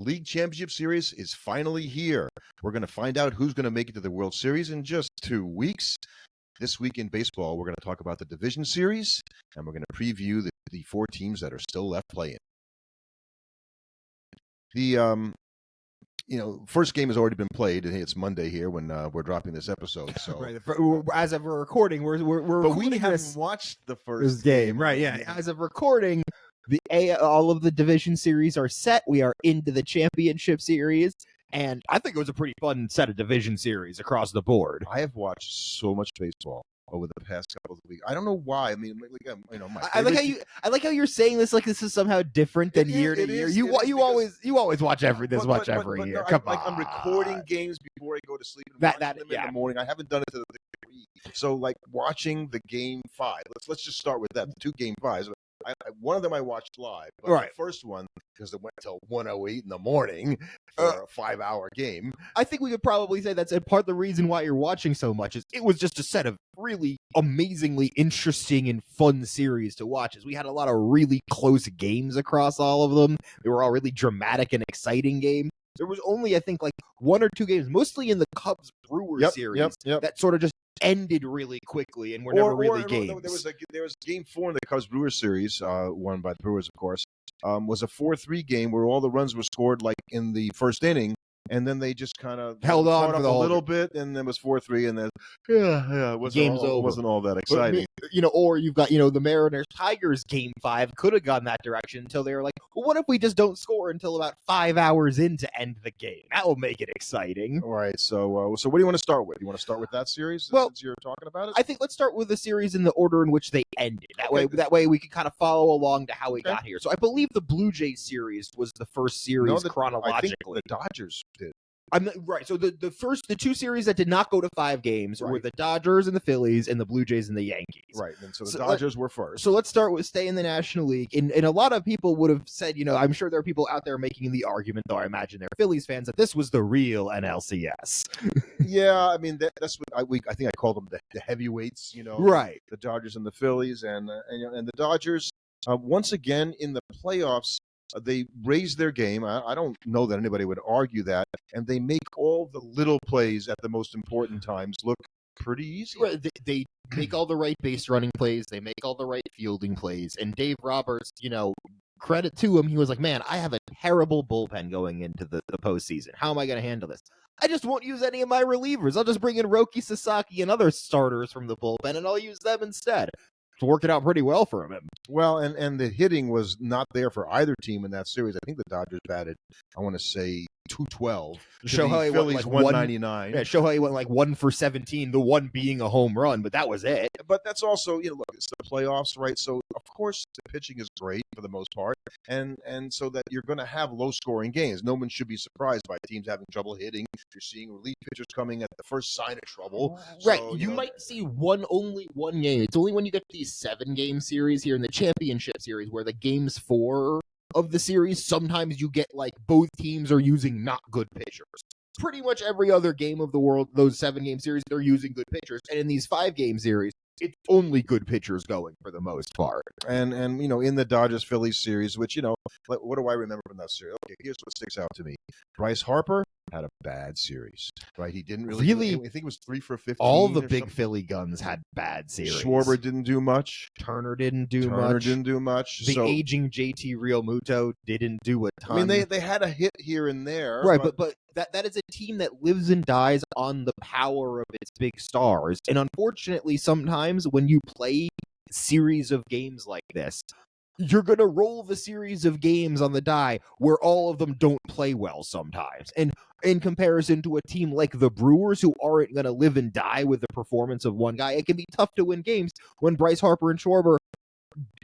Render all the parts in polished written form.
League Championship Series is finally here. We're going to find out who's going to make it to the World Series in just 2 weeks. This week in baseball, we're going to talk about the Division Series, and we're going to preview the 4 teams that are still left playing. The first game has already been played. It's Monday here when we're dropping this episode. So, right, as of we're recording, but we haven't watched the first game. Right, yeah. As of recording, all of the Division Series are set. We are into the Championship Series. And I think it was a pretty fun set of Division Series across the board. I have watched so much baseball over the past couple of weeks. I don't know why. I mean, I like how you're saying this like this is somehow different than year to year. You always watch every year. No, Come on. I'm recording games before I go to sleep. In the morning. I haven't done it to the degree. So like watching the game 5. Let's just start with that. The 2 game 5s. One of them I watched live, but the first one, because it went till 1:08 in the morning for a 5-hour game. I think we could probably say that's part of the reason why you're watching so much is it was just a set of really amazingly interesting and fun series to watch. As we had a lot of really close games across all of them. They were all really dramatic and exciting games. There was only, I think, like 1 or 2 games, mostly in the Cubs-Brewers series, that sort of just ended really quickly and were never really games. There was game 4 in the Cubs-Brewers series, won by the Brewers, of course. Was a 4-3 game where all the runs were scored like in the first inning, and then they just kind of held on for a little bit, and then it was 4-3, and then it wasn't all that exciting. Or you've got the Mariners-Tigers game 5 could have gone that direction until they were like, well, what if we just don't score until about 5 hours in to end the game? That will make it exciting. All right. So what do you want to start with? You want to start with that series since you're talking about it? I think let's start with the series in the order in which they ended. That way we can kind of follow along to how we got here. So I believe the Blue Jays series was the first series chronologically. I think the Dodgers did. Right. So the 2 series that did not go to 5 games were the Dodgers and the Phillies and the Blue Jays and the Yankees. Right. And so the Dodgers were first. So let's start with stay in the National League. And a lot of people would have said, I'm sure there are people out there making the argument, though I imagine they're Phillies fans, that this was the real NLCS. Yeah, I mean that's what I think I called them the heavyweights. Right. The Dodgers and the Phillies, and the Dodgers once again in the playoffs. They raise their game. I don't know that anybody would argue that. And they make all the little plays at the most important times look pretty easy. Right. They make all the right base running plays. They make all the right fielding plays. And Dave Roberts, credit to him, he was like, man, I have a terrible bullpen going into the postseason. How am I going to handle this? I just won't use any of my relievers. I'll just bring in Roki Sasaki and other starters from the bullpen, and I'll use them instead. Working out pretty well for him. Well, and the hitting was not there for either team in that series. I think the Dodgers batted, I want to say, 212. Shohei Phillies 199. Shohei went like 1 for 17, the one being a home run, but that was it. But that's also, look, it's the playoffs, right? So of course the pitching is great for the most part, and so that you're going to have low scoring games. No one should be surprised by teams having trouble hitting. You're seeing relief pitchers coming at the first sign of trouble. Right. So, you might see only one game. It's only when you get to these 7-game series here in the championship series where the games 4 of the series, sometimes you get like both teams are using not good pitchers. Pretty much every other game of the world, those 7-game series, they're using good pitchers. And in these 5-game series, it's only good pitchers going for the most part. And in the Dodgers-Phillies series, which, what do I remember from that series? Okay, here's what sticks out to me. Bryce Harper had a bad series, right? He didn't really I think it was 3 for 15. All the big Philly guns had bad series. Schwarber didn't do much. Turner didn't do much. The aging JT Realmuto didn't do a ton. I mean, they had a hit here and there. Right, but that is a team that lives and dies on the power of its big stars. And unfortunately, sometimes when you play series of games like this, you're going to roll the series of games on the die where all of them don't play well sometimes. And in comparison to a team like the Brewers, who aren't going to live and die with the performance of one guy, it can be tough to win games when Bryce Harper and Schwarber.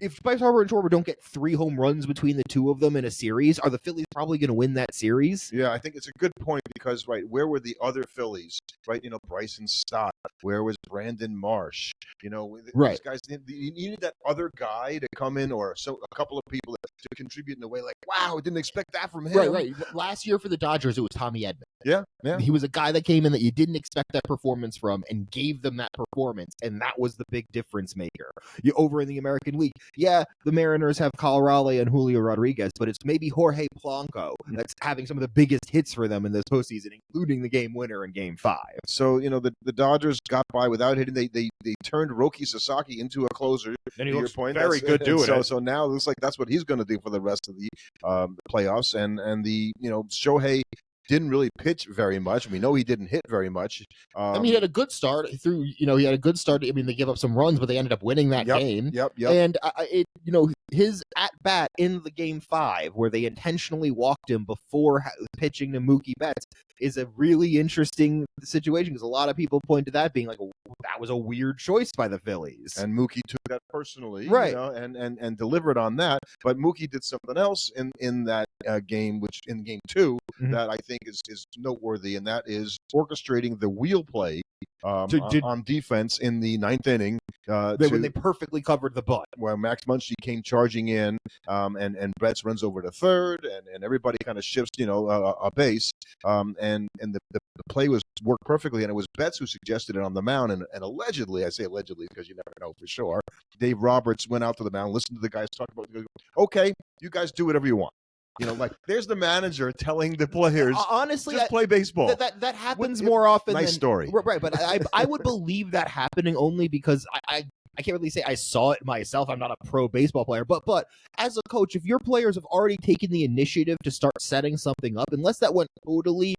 If Bryce Harper and Schwarber don't get 3 home runs between the 2 of them in a series, are the Phillies probably going to win that series? Yeah, I think it's a good point because, right, where were the other Phillies? Right, Bryson Stott. Where was Brandon Marsh? These guys, you needed that other guy to come in, or a couple of people to contribute in a way like, wow, I didn't expect that from him. Right. Last year for the Dodgers, it was Tommy Edman. Yeah. He was a guy that came in that you didn't expect that performance from and gave them that performance, and that was the big difference maker. Over in the American American League. Yeah, the Mariners have Cal Raleigh and Julio Rodriguez, but it's maybe Jorge Polanco that's having some of the biggest hits for them in this postseason, including the game winner in Game 5. So, the Dodgers got by without hitting. They turned Roki Sasaki into a closer. And he looks very good doing it. So now it looks like that's what he's going to do for the rest of the playoffs. And the Shohei didn't really pitch very much. We know he didn't hit very much. He had a good start. He had a good start. They gave up some runs, but they ended up winning that game. Yep. And his at bat in the Game 5, where they intentionally walked him before pitching to Mookie Betts, is a really interesting situation because a lot of people point to that being like, that was a weird choice by the Phillies. And Mookie took that personally, right? And delivered on that. But Mookie did something else in that game, which in Game 2 that I think is noteworthy, and that is orchestrating the wheel play on defense in the 9th inning. When they perfectly covered the butt. Where Max Muncy came charging in, and Betts runs over to third, and everybody kind of shifts, a base. And the play was worked perfectly, and it was Betts who suggested it on the mound. And allegedly, I say allegedly because you never know for sure, Dave Roberts went out to the mound, listened to the guys talk about it, okay, you guys do whatever you want. There's the manager telling the players, honestly, just play baseball. That happens more often. Nice story. Right, but I would believe that happening only because I can't really say I saw it myself. I'm not a pro baseball player, but as a coach, if your players have already taken the initiative to start setting something up, unless that went totally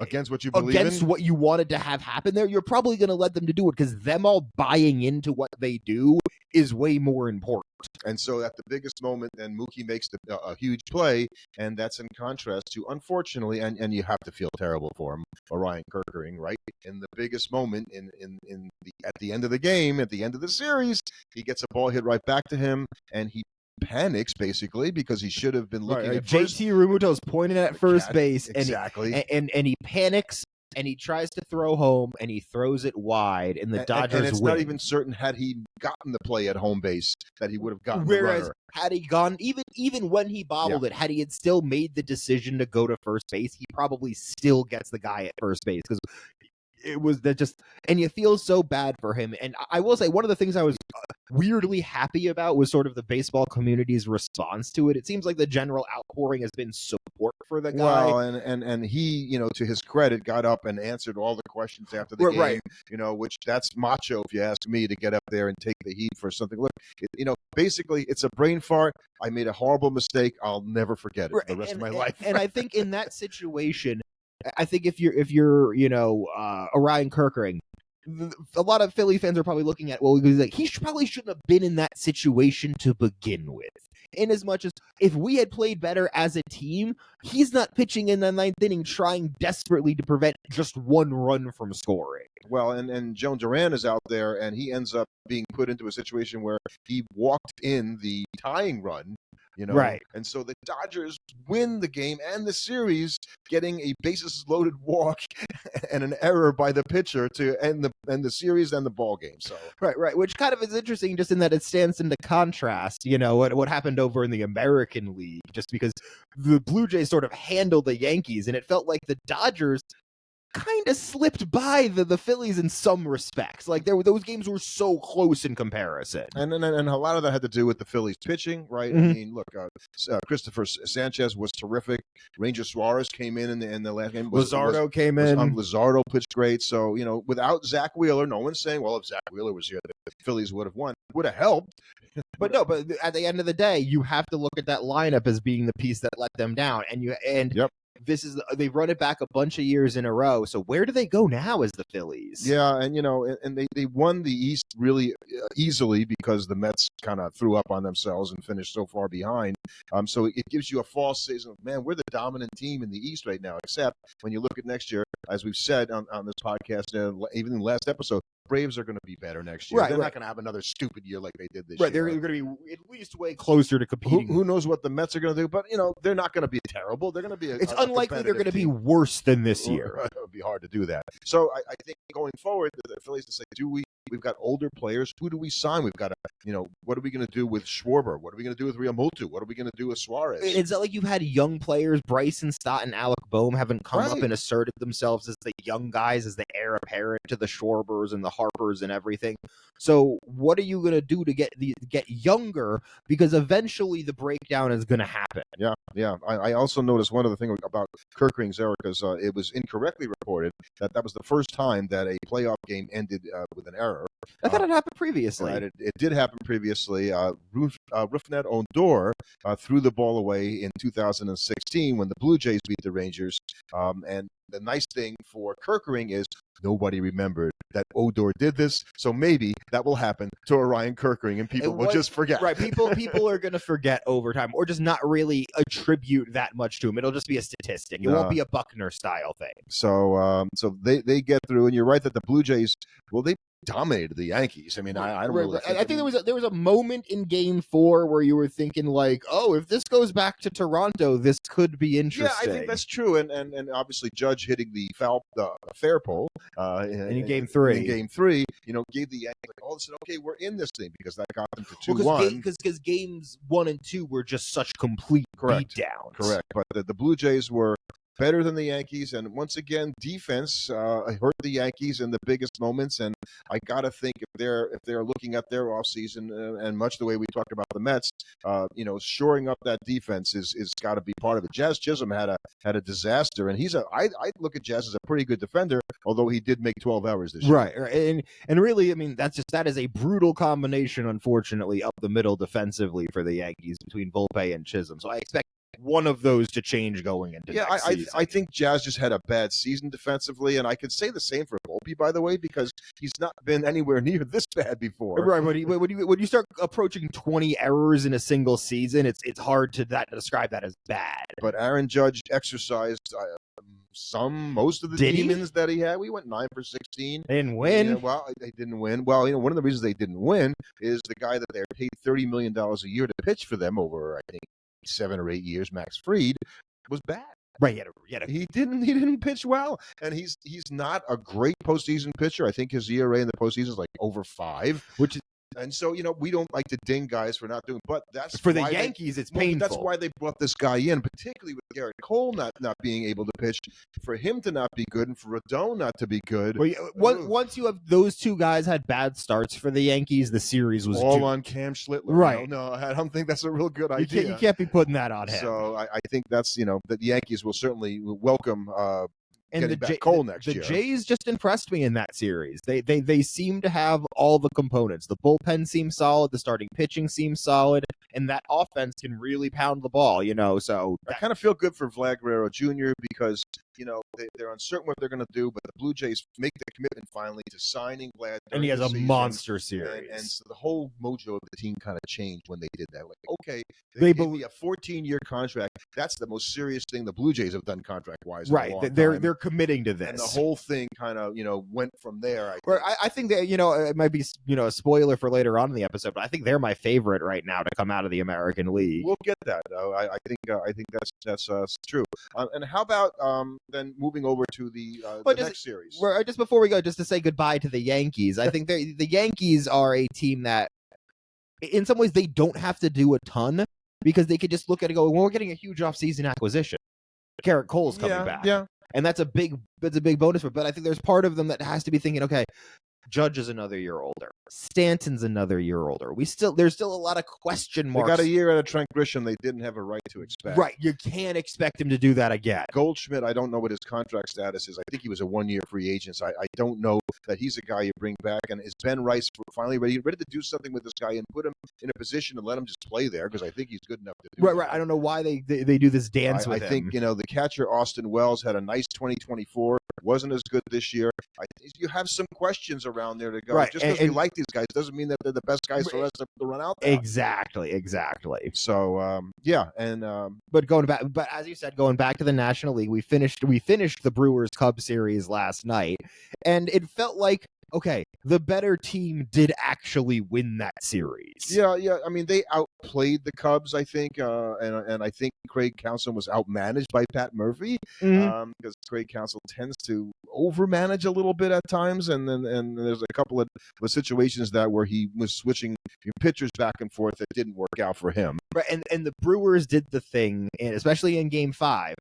against what you believe against what you wanted to have happen there, you're probably going to let them to do it because them all buying into what they do is way more important. And so at the biggest moment, then Mookie makes a huge play, and that's in contrast to, unfortunately, and you have to feel terrible for him, Orion Kerkering, right? In the biggest moment at the end of the game, at the end of the series, he gets a ball hit right back to him, and he panics basically because he should have been looking at first. JT Realmuto's pointing at first base, exactly, and he panics. And he tries to throw home, and he throws it wide, and the Dodgers and it's win. not even certain had he gotten the play at home base that he would have gotten Whereas, the runner. had he gone, even when he bobbled it, had he had still made the decision to go to first base, he probably still gets the guy at first base because it was that just, and you feel so bad for him. And I will say, one of the things I was weirdly happy about was sort of the baseball community's response to it. It seems like the general outpouring has been support for the guy. Well, and he, to his credit, got up and answered all the questions after the game. Right. Which that's macho, if you ask me, to get up there and take the heat for something. Look, basically, it's a brain fart. I made a horrible mistake. I'll never forget it for the rest of my life. And I think in that situation, I think if you're Orion Kerkering, a lot of Philly fans are probably looking at, he probably shouldn't have been in that situation to begin with. In as much as if we had played better as a team, he's not pitching in the 9th inning trying desperately to prevent just one run from scoring. Well, and Joan Duran is out there, and he ends up being put into a situation where he walked in the tying run. Right. And so the Dodgers win the game and the series, getting a bases loaded walk and an error by the pitcher to end the series and the ball game. So right, which kind of is interesting, just in that it stands into contrast, what happened over in the American League, just because the Blue Jays sort of handled the Yankees, and it felt like the Dodgers kind of slipped by the Phillies in some respects. Like those games were so close in comparison, and a lot of that had to do with the Phillies pitching, right? Mm-hmm. I mean, look, Christopher Sanchez was terrific. Ranger Suarez came in the last game. Luzardo came in. Luzardo pitched great. So without Zach Wheeler, no one's saying, well, if Zach Wheeler was here, the Phillies would have won. Would have helped. But at the end of the day, you have to look at that lineup as being the piece that let them down, Yep. They've run it back a bunch of years in a row. So where do they go now as the Phillies? Yeah, and they won the East really easily because the Mets kind of threw up on themselves and finished so far behind. So it gives you a false sense of, man, we're the dominant team in the East right now. Except when you look at next year, as we've said on this podcast, even in the last episode, Braves are going to be better next year. Right, they're not going to have another stupid year like they did this year. Right, they're going to be at least way closer to competing. Who knows what the Mets are going to do? But they're not going to be terrible. They're going to be. It's unlikely they're going to be worse than this year. It would be hard to do that. So I think going forward, the Phillies to say, do we we've got older players. Who do we sign? We've got to, what are we going to do with Schwarber? What are we going to do with Riamotu? What are we going to do with Suarez? It's not like you've had young players. Bryson Stott and Alec Boehm haven't come up and asserted themselves as the young guys, as the heir apparent to the Schwarbers and the Harpers and everything. So what are you going to do to get younger? Because eventually the breakdown is going to happen. Yeah. I also noticed one other thing about Kerkering's era, because it was incorrectly reported that was the first time that a playoff game ended with an error. I thought it happened previously. It did happen previously. Rufnet Ondor threw the ball away in 2016 when the Blue Jays beat the Rangers. And the nice thing for Kerkering is nobody remembered that Odor did this, so maybe that will happen to Orion Kerkering, and people will just forget. Right, people are going to forget over time, or just not really attribute that much to him. It'll just be a statistic. It won't be a Buckner-style thing. So they get through, and you're right that the Blue Jays, they dominated the Yankees. I mean, I don't really think. I think there was a moment in Game 4 where you were thinking like, oh, if this goes back to Toronto, this could be interesting. Yeah, I think that's true, and obviously Judge hitting the fair pole in Game 3. In Game 3, gave the Yankees all of a sudden, okay, we're in this thing, because that got them to 2-1. Because games 1 and 2 were just such complete beatdowns. Correct, but the Blue Jays were better than the Yankees, and once again, defense hurt the Yankees in the biggest moments. And I gotta think if they're looking at their offseason, and much the way we talked about the Mets, shoring up that defense is got to be part of it. Jazz Chisholm had a disaster, and I look at Jazz as a pretty good defender, although he did make 12 hours this year. Right, and really, I mean, that is a brutal combination, unfortunately, up the middle defensively for the Yankees between Volpe and Chisholm. So I expect one of those to change going into next season. I think Jazz just had a bad season defensively, and I could say the same for Volpe, by the way, because he's not been anywhere near this bad before. Right, when you start approaching 20 errors in a single season, it's hard to describe that as bad. But Aaron Judge exercised most of the demons that he had. We went 9 for 16. They didn't win. They didn't win. Well, one of the reasons they didn't win is the guy that they're paid $30 million a year to pitch for them over, I think, 7 or 8 years, Max Fried, was bad. Right, he didn't pitch well, and he's not a great postseason pitcher. I think his ERA in the postseason is like over 5, which is. And so, we don't like to ding guys for not doing, but that's for the Yankees. It's painful. That's why they brought this guy in, particularly with Garrett Cole not being able to pitch, for him to not be good, and for Rodon not to be good. Once you have those two guys had bad starts for the Yankees, the series was all on Cam Schlittler. Right? No, I don't think that's a real good idea. You can't be putting that on him. So I think that's that the Yankees will certainly welcome. And the Jays just impressed me in that series. They seem to have all the components. The bullpen seems solid. The starting pitching seems solid, and that offense can really pound the ball. So I kind of feel good for Vlad Guerrero Jr. because they're uncertain what they're going to do, but the Blue Jays make the commitment finally to signing Vlad, and he has a monster series. And so the whole mojo of the team kind of changed when they did that. Like, okay, they gave me a 14-year contract. That's the most serious thing the Blue Jays have done contract-wise. Right, they're committing to this, and the whole thing kind of went from there. I think that it might be a spoiler for later on in the episode, but I think they're my favorite right now to come out of the American League. We'll get that though. I think that's true. And how about then moving over to the next series? Just before we go, just to say goodbye to the Yankees, I think the Yankees are a team that, in some ways, they don't have to do a ton because they could just look at it and go, well, we're getting a huge offseason acquisition. Garrett Cole's coming back. Yeah. And that's a big bonus for it. But I think there's part of them that has to be thinking, okay, Judge is another year older. Stanton's another year older. There's still a lot of question marks. They got a year out of Trent Grisham they didn't have a right to expect. Right. You can't expect him to do that again. Goldschmidt, I don't know what his contract status is. I think he was a 1-year free agent. So I don't know that he's a guy you bring back. And is Ben Rice finally ready to do something with this guy and put him in a position to let him just play there? Because I think he's good enough to do that. Right. I don't know why they do this dance with him. I think, the catcher Austin Wells had a nice 2024. Wasn't as good this year. You have some questions around there to go. Right. Just because we like these guys doesn't mean that they're the best guys for us to run out there. Exactly. So but as you said, going back to the National League, we finished the Brewers Cubs series last night, and it felt like okay, the better team did actually win that series. Yeah. I mean, they outplayed the Cubs, I think, and I think Craig Counsell was outmanaged by Pat Murphy, because Craig Counsell tends to overmanage a little bit at times, and there's a couple of situations where he was switching pitchers back and forth that didn't work out for him. Right, and the Brewers did the thing, and especially in Game 5,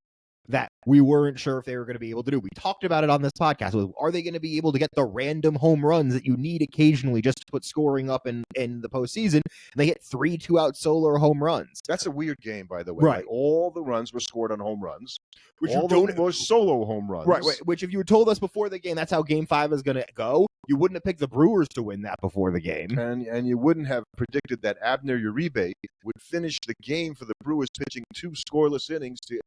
that we weren't sure if they were going to be able to do. We talked about it on this podcast. Are they going to be able to get the random home runs that you need occasionally just to put scoring up in the postseason? And they hit 3 2-out solo home runs. That's a weird game, by the way. Right. Like, all the runs were scored on home runs. Which all of them were solo home runs. Right. Which, if you had told us before the game that's how Game 5 is going to go, you wouldn't have picked the Brewers to win that before the game. And you wouldn't have predicted that Abner Uribe would finish the game for the Brewers pitching 2 scoreless innings to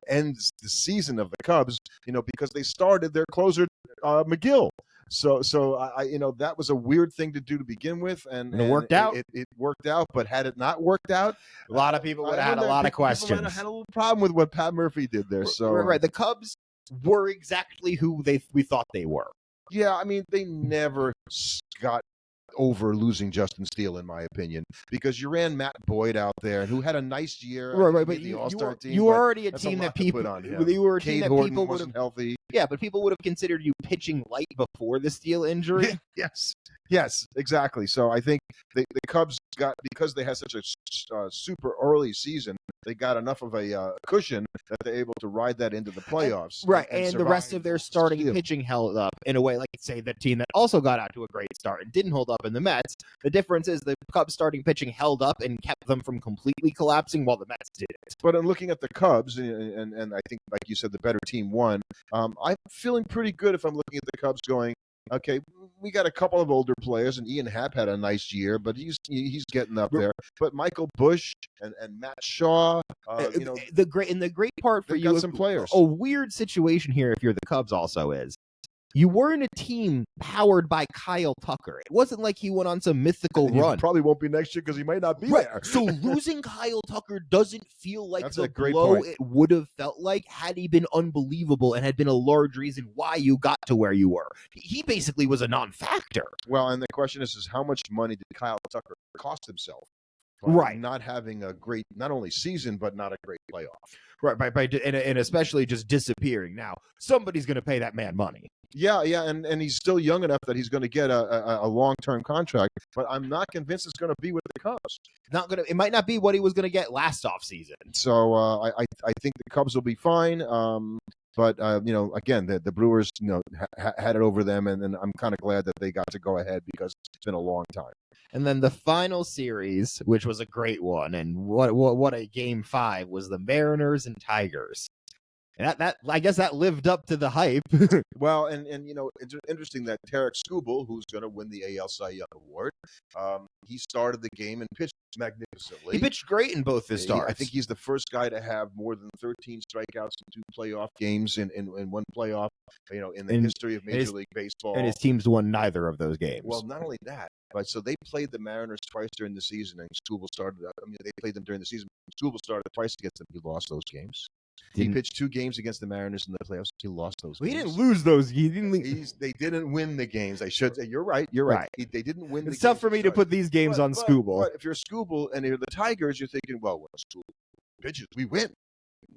end the season of the Cubs, because they started their closer, McGill. So that was a weird thing to do to begin with, and it worked out. It worked out, but had it not worked out, a lot of people would have had a lot of questions. People might have had a little problem with what Pat Murphy did there. So right, the Cubs were exactly who we thought they were. Yeah, I mean, they never got over losing Justin Steele, in my opinion, because you ran Matt Boyd out there, who had a nice year. Right, but the All-Star team. You were already a team that people. You were a team that people would have healthy. Yeah, but people would have considered you pitching light before the Steele injury. Yes, exactly. So I think the Cubs because they had such a super early season, they got enough of a cushion that they're able to ride that into the playoffs. Right, and the rest of their starting pitching held up in a way, like, say, the team that also got out to a great start and didn't hold up in the Mets. The difference is the Cubs starting pitching held up and kept them from completely collapsing while the Mets didn't. But in looking at the Cubs, and I think, like you said, the better team won, I'm feeling pretty good if I'm looking at the Cubs going, okay, we got a couple of older players, and Ian Happ had a nice year, but he's getting up there. But Michael Busch and Matt Shaw, the great part for you, got some players. A weird situation here if you're the Cubs also is, you weren't a team powered by Kyle Tucker. It wasn't like he went on some mythical run. Probably won't be next year because he might not be there. So losing Kyle Tucker doesn't feel like the blow it would have felt like had he been unbelievable and had been a large reason why you got to where you were. He basically was a non-factor. Well, and the question is how much money did Kyle Tucker cost himself? Right, not having a great, not only season, but not a great playoff. Right, and especially just disappearing. Now, somebody's going to pay that man money. Yeah, and he's still young enough that he's going to get a long-term contract, but I'm not convinced it's going to be with the Cubs. It might not be what he was going to get last offseason. So I think the Cubs will be fine. But again, the Brewers, had it over them, and I'm kind of glad that they got to go ahead because it's been a long time. And then the final series, which was a great one, and what a Game 5, was the Mariners and Tigers. And that I guess that lived up to the hype. Well, and it's interesting that Tarek Skubal, who's going to win the AL Cy Young Award, he started the game and pitched magnificently. He pitched great in both his starts. I think he's the first guy to have more than 13 strikeouts in 2 playoff games in one playoff, in the history of Major League Baseball. And his teams won neither of those games. Well, not only that, but so they played the Mariners twice during the season, and Skubal started. They played them during the season. Skubal started twice against them. He lost those games. He pitched 2 games against the Mariners in the playoffs. He lost those games. He didn't lose those. They didn't win the games. I should say. You're right. They didn't win the games. It's tough for me to put these games on Skubal. But if you're Skubal and you're the Tigers, you're thinking, well, when Skubal pitches, we win.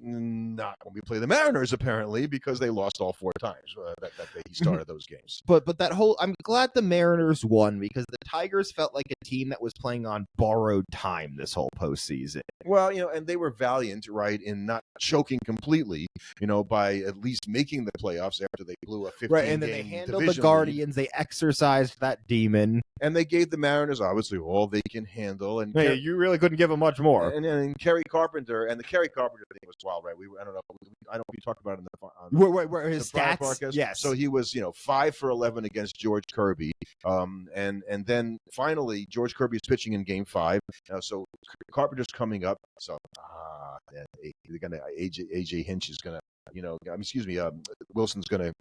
Not when we play the Mariners, apparently, because they lost all 4 times that he started those games. But that whole, I'm glad the Mariners won because the Tigers felt like a team that was playing on borrowed time this whole postseason. Well, and they were valiant, right, in not choking completely, by at least making the playoffs after they blew a 15-game right, and then they handled the Guardians. They exercised that demon, and they gave the Mariners obviously all they can handle. And you really couldn't give them much more. And Kerry Carpenter, and the Kerry Carpenter thing was wild, right? I don't know. We talked about it where his the stats. Podcast. Yes. So he was 5 for 11 against George Kirby, and then finally George Kirby is pitching in Game 5. So Carpenter's coming up. So man, they're gonna AJ Hinch is gonna, Wilson's gonna,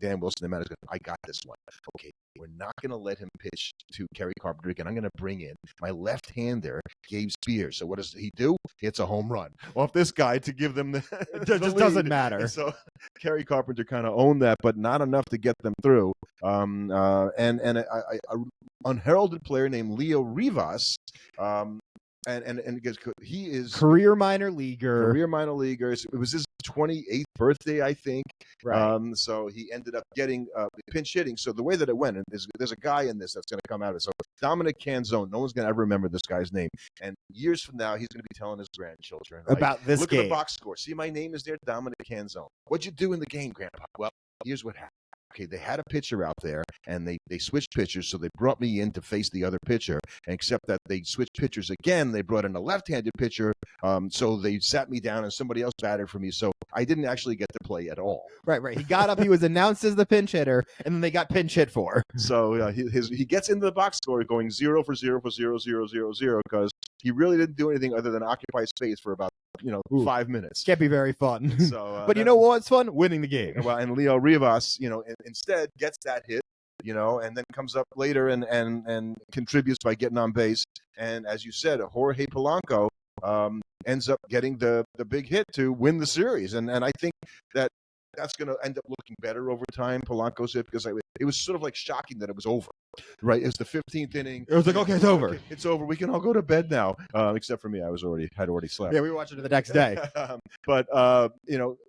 Dan Wilson, the manager, I got this one. Okay, we're not gonna let him pitch to Kerry Carpenter again. I'm gonna bring in my left-hander, Gabe Spears. So what does he do? He hits a home run off this guy to give them the. It just doesn't matter. And so Kerry Carpenter kind of owned that, but not enough to get them through. And an unheralded player named Leo Rivas. And he is career minor leaguer. It was his 28th birthday, I think. Right. So he ended up getting pinch hitting. So the way that it went, and there's a guy in this that's going to come out of it. So Dominic Canzone, no one's going to ever remember this guy's name. And years from now, he's going to be telling his grandchildren about this Look game. At the box score. See, my name is there, Dominic Canzone. What'd you do in the game, Grandpa? Well, here's what happened. Okay, they had a pitcher out there, and they switched pitchers, so they brought me in to face the other pitcher. And except that they switched pitchers again, they brought in a left-handed pitcher, so they sat me down, and somebody else batted for me. So I didn't actually get to play at all. Right. He got up, he was announced as the pinch hitter, and then they got pinch hit for. So he gets into the box score going 0 for 0 for 0, 0, 0, 0, because he really didn't do anything other than occupy space for about 5 minutes. Can't be very fun. So, but you know what's fun? Winning the game. Well, and Leo Rivas, instead gets that hit, and then comes up later and contributes by getting on base. And as you said, Jorge Polanco ends up getting the big hit to win the series. And I think that's going to end up looking better over time, Polanco's hit, because it was sort of like shocking that it was over. Right, it's the 15th inning. It was like, okay, it's over. Okay, it's over. We can all go to bed now, except for me. I had already slept. Yeah, we watched it the next day. But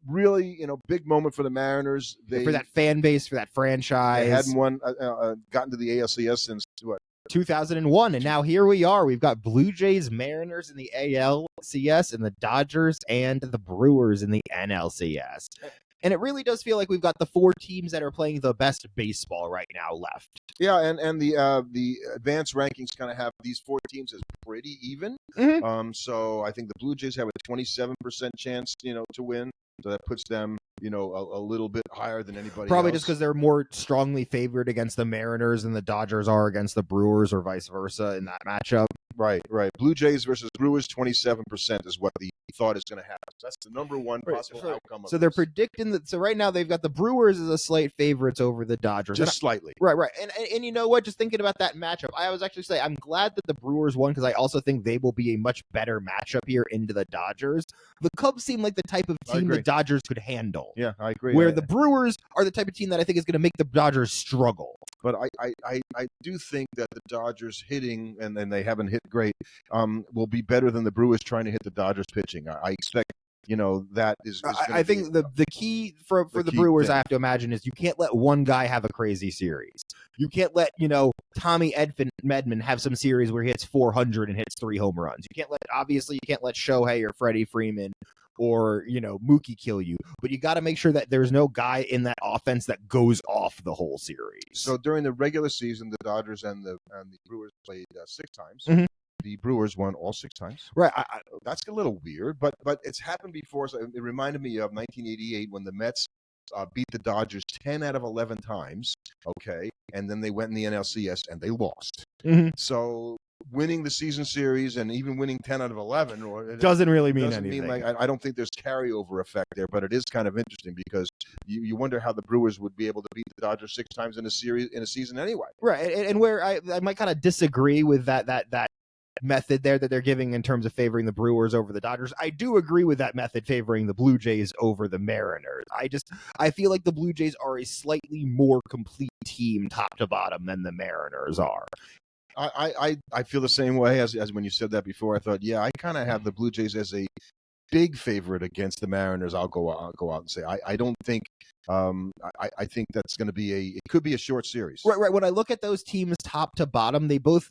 really, big moment for the Mariners. For that fan base, for that franchise. They hadn't gotten to the ALCS since what? 2001, and now here we are. We've got Blue Jays, Mariners in the ALCS, and the Dodgers and the Brewers in the NLCS. And it really does feel like we've got the four teams that are playing the best baseball right now left. Yeah, and the advanced rankings kind of have these four teams as pretty even. Mm-hmm. So I think the Blue Jays have a 27% chance, to win. So that puts them, a little bit higher than anybody Probably else. just because they're more strongly favored against the Mariners than the Dodgers are against the Brewers, or vice versa in that matchup. Right. Blue Jays versus Brewers, 27% is what the thought is going to happen. So that's the number one possible outcome. So they're predicting that. So right now they've got the Brewers as a slight favorites over the Dodgers, just slightly. Right. And you know what? Just thinking about that matchup, I was actually saying I'm glad that the Brewers won, because I also think they will be a much better matchup here into the Dodgers. The Cubs seem like the type of team the Dodgers could handle. Yeah, I agree. Where the Brewers are the type of team that I think is going to make the Dodgers struggle. But I do think that the Dodgers hitting, and they haven't hit great, will be better than the Brewers trying to hit the Dodgers pitching. I expect, that is I think the key for the Brewers, I have to imagine, is you can't let one guy have a crazy series. You can't let, Tommy Edman have some series where he hits 400 and hits 3 home runs. You can't let Shohei or Freddie Freeman or, Mookie kill you. But you got to make sure that there's no guy in that offense that goes off the whole series. So during the regular season, the Dodgers and the Brewers played 6 times. Mm-hmm. The Brewers won all 6 times. Right. That's a little weird, but it's happened before. So it reminded me of 1988 when the Mets beat the Dodgers 10 out of 11 times. Okay. And then they went in the NLCS and they lost. Mm-hmm. So winning the season series and even winning 10 out of 11 doesn't really mean anything. I don't think there's carryover effect there, but it is kind of interesting because you wonder how the Brewers would be able to beat the Dodgers 6 times in a season anyway. Right. And where I might kind of disagree with that method there that they're giving in terms of favoring the Brewers over the Dodgers, I do agree with that method favoring the Blue Jays over the Mariners. I feel like the Blue Jays are a slightly more complete team top to bottom than the Mariners are. I feel the same way as when you said that before. I thought, yeah, I kind of have the Blue Jays as a big favorite against the Mariners. I'll go out and say I don't think I think that's going to be it could be a short series. Right. When I look at those teams top to bottom, they both,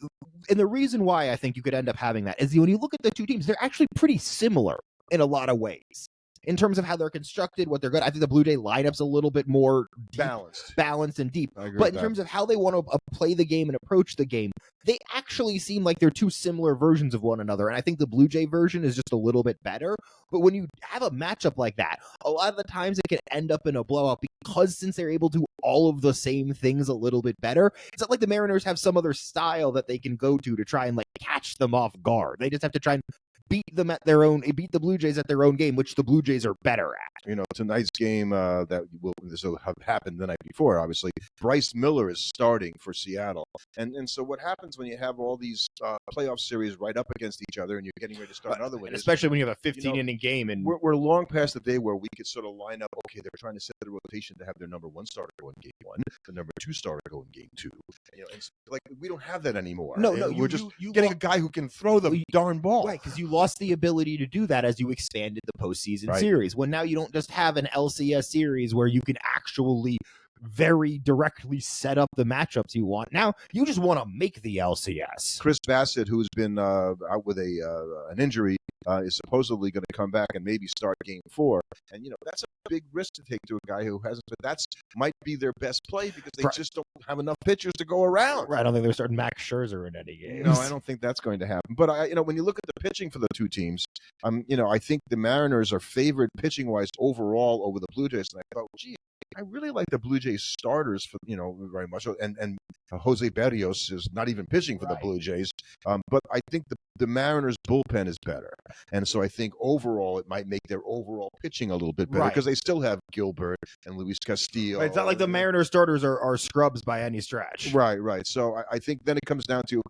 and the reason why I think you could end up having that is when you look at the two teams, they're actually pretty similar in a lot of ways. In terms of how they're constructed, what they're good. I think the Blue Jay lineup's a little bit more balanced and deep. But in terms of how they want to play the game and approach the game, they actually seem like they're two similar versions of one another. And I think the Blue Jay version is just a little bit better. But when you have a matchup like that, a lot of the times it can end up in a blowout because since they're able to do all of the same things a little bit better, it's not like the Mariners have some other style that they can go to try and catch them off guard. They just have to try and beat beat the Blue Jays at their own game, which the Blue Jays are better at. Tonight's game this will have happened the night before. Obviously, Bryce Miller is starting for Seattle, and so what happens when you have all these playoff series right up against each other, and you're getting ready to start another one, especially when you have a 15-inning game, and we're long past the day where we could sort of line up. Okay, they're trying to set the rotation to have their number 1 starter go in game 1, the number 2 starter go in game 2. And so, like, we don't have that anymore. No, we're just getting a guy who can throw the darn ball. Right, because you lost the ability to do that as you expanded the postseason series. When now you don't just have an LCS series where you can actually very directly set up the matchups you want. Now you just want to make the LCS. Chris Bassett, who's been out with an injury, is supposedly going to come back and maybe start game 4. And that's a big risk to take to a guy who hasn't. But that's might be their best play because they just don't have enough pitchers to go around. Right. I don't think they're starting Max Scherzer in any games. No, I don't think that's going to happen. But when you look at the pitching for the two teams, I think the Mariners are favored pitching wise overall over the Blue Jays. And I thought, gee, I really like the Blue Jays starters for very much, and Jose Berrios is not even pitching for the Blue Jays. But I think the Mariners bullpen is better, and so I think overall it might make their overall pitching a little bit better because they still have Gilbert and Luis Castillo. It's not like the Mariners starters are scrubs by any stretch. Right. So I think then it comes down to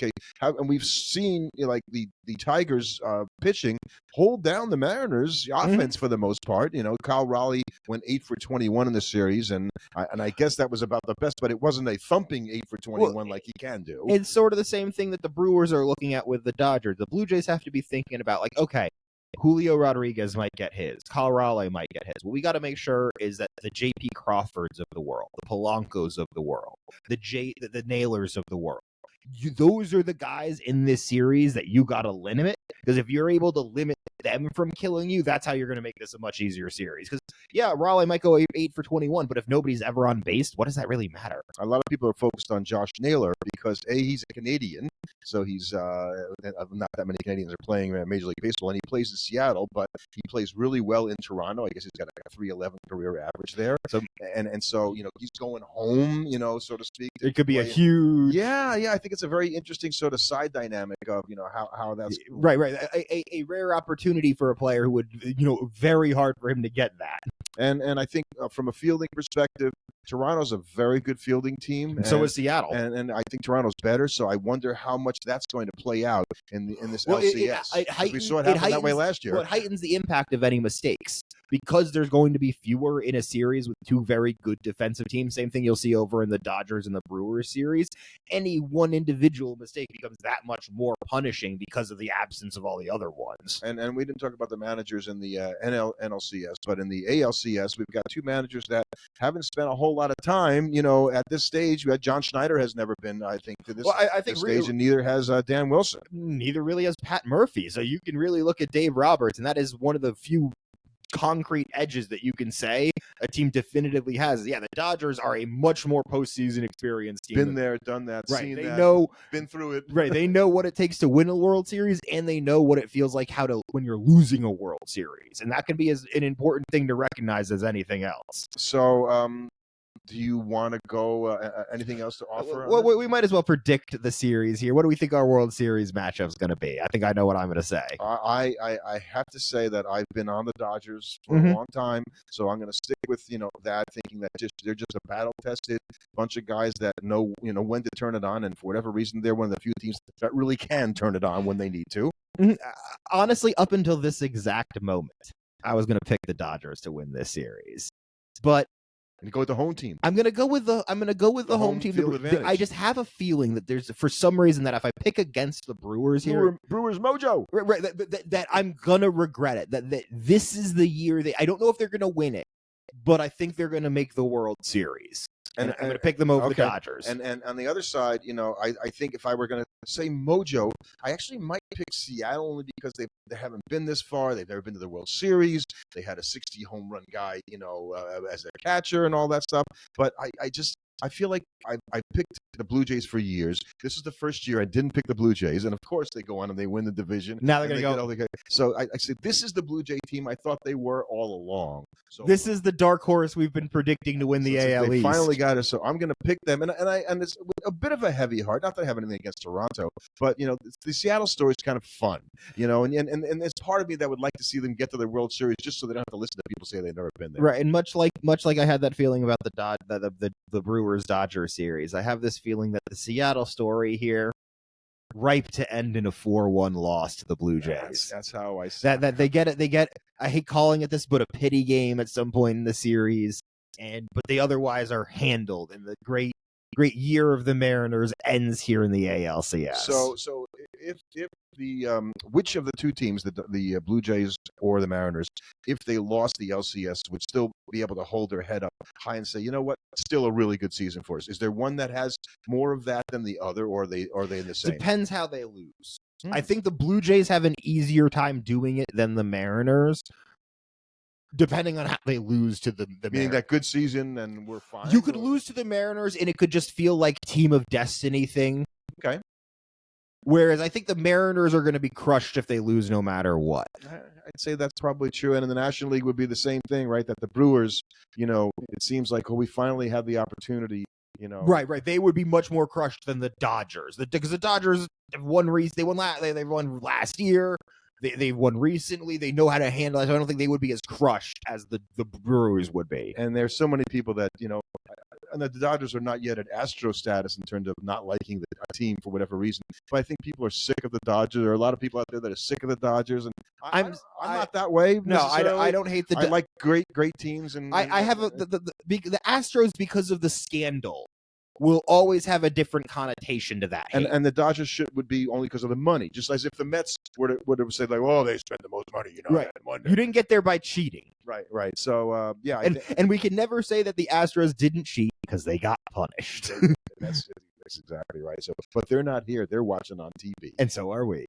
and we've seen like the Tigers pitching hold down the Mariners offense for the most part. Cal Raleigh went 8 for 21 in the series, and I guess that was about the best, but it wasn't a thumping 8 for 21 like he can do. It's sort of the same thing that the Brewers are looking at with the Dodgers. The Blue Jays have to be thinking about, like, okay, Julio Rodriguez might get his, Cal Raleigh might get his. What we got to make sure is that the J.P. Crawfords of the world, the Polancos of the world, the Nailers of the world, those are the guys in this series that you got to limit, because if you're able to limit them from killing you, that's how you're going to make this a much easier series. Because Raleigh might go 8 for 21, but if nobody's ever on base, what does that really matter? A lot of people are focused on Josh Naylor because he's a Canadian, so he's not that many Canadians are playing Major League Baseball, and he plays in Seattle, but he plays really well in Toronto. I guess he's got a 3.11 career average there. So so he's going home, so to speak. It could be a huge. Yeah. I think it's a very interesting sort of side dynamic of how that's right. A rare opportunity for a player who would very hard for him to get that. And I think from a fielding perspective, Toronto's a very good fielding team. And so is Seattle. And I think Toronto's better, so I wonder how much that's going to play out in this LCS. We saw it happen that way last year. Well, it heightens the impact of any mistakes, because there's going to be fewer in a series with two very good defensive teams. Same thing you'll see over in the Dodgers and the Brewers series. Any one individual mistake becomes that much more punishing because of the absence of all the other ones. And we didn't talk about the managers in the NLCS, but in the ALCS, we've got two managers that haven't spent a whole lot of time, at this stage. John Schneider has never been, I think, to this, I think this stage, and neither has Dan Wilson. Neither really has Pat Murphy. So you can really look at Dave Roberts, and that is one of the few concrete edges that you can say a team definitively has. The Dodgers are a much more postseason experienced team. Been there, done that, right. Seen they that, know, been through it. Right. They know what it takes to win a World Series, and they know what it feels like when you're losing a World Series. And that can be an important thing to recognize as anything else. So, do you want to go anything else to offer? Well, we might as well predict the series here. What do we think our World Series matchup is going to be? I think I know what I'm going to say. I have to say that I've been on the Dodgers for a long time, so I'm going to stick with that, thinking that they're just a battle-tested bunch of guys that know when to turn it on, and for whatever reason, they're one of the few teams that really can turn it on when they need to. Honestly, up until this exact moment, I was going to pick the Dodgers to win this series, but. And go with the home team. I'm gonna go with the home team. I just have a feeling that there's, for some reason, that if I pick against the Brewers here, Brewers mojo, right, that I'm gonna regret it. That this is the year I don't know if they're gonna win it, but I think they're gonna make the World Series. And I'm going to pick them over the Dodgers. And on the other side, I think if I were going to say mojo, I actually might pick Seattle only because they haven't been this far. They've never been to the World Series. They had a 60 home run guy, as a catcher and all that stuff. But I just I feel like I picked the Blue Jays for years. This is the first year I didn't pick the Blue Jays, and of course they go on and they win the division. Now they're going to go. So I said, this is the Blue Jay team I thought they were all along. So this is the dark horse we've been predicting to win the AL East. They finally got us, so I'm going to pick them, and it's a bit of a heavy heart. Not that I have anything against Toronto, but the Seattle story is kind of fun, and there's part of me that would like to see them get to the World Series just so they don't have to listen to people say they've never been there. Right, and much like I had that feeling about the Brewers Dodger series, I have this feeling that the Seattle story here ripe to end in a 4-1 loss to the Blue Jays. That's how I see that they get it. I hate calling it this, but a pity game at some point in the series, but they otherwise are handled, and the great year of the Mariners ends here in the ALCS. So if the which of the two teams, the Blue Jays or the Mariners, if they lost the LCS, would still be able to hold their head up high and say, you know what, still a really good season for us? Is there one that has more of that than the other, or are they in the same? Depends how they lose. I think the Blue Jays have an easier time doing it than the Mariners, depending on how they lose to the Meaning that good season and we're fine? You could lose to the Mariners and it could just feel like team of destiny thing. Okay. Whereas I think the Mariners are going to be crushed if they lose no matter what. I'd say that's probably true. And in the National League would be the same thing, right? That the Brewers, it seems like, we finally have the opportunity, Right. They would be much more crushed than the Dodgers. Because the Dodgers have won they won last year. They've won recently. They know how to handle it. So I don't think they would be as crushed as the Brewers would be. And there's so many people that, and the Dodgers are not yet at Astro status in terms of not liking the team for whatever reason. But I think people are sick of the Dodgers. There are a lot of people out there that are sick of the Dodgers. And I'm not that way. No, I don't hate I like great teams. And I have the Astros, because of the scandal, will always have a different connotation to that. And the Dodgers would be only because of the money, just as if the Mets were to say like, oh, they spend the most money, Right. You didn't get there by cheating. Right. So yeah, and we can never say that the Astros didn't cheat because they got punished. That's exactly right. So, but they're not here; they're watching on TV, and so are we.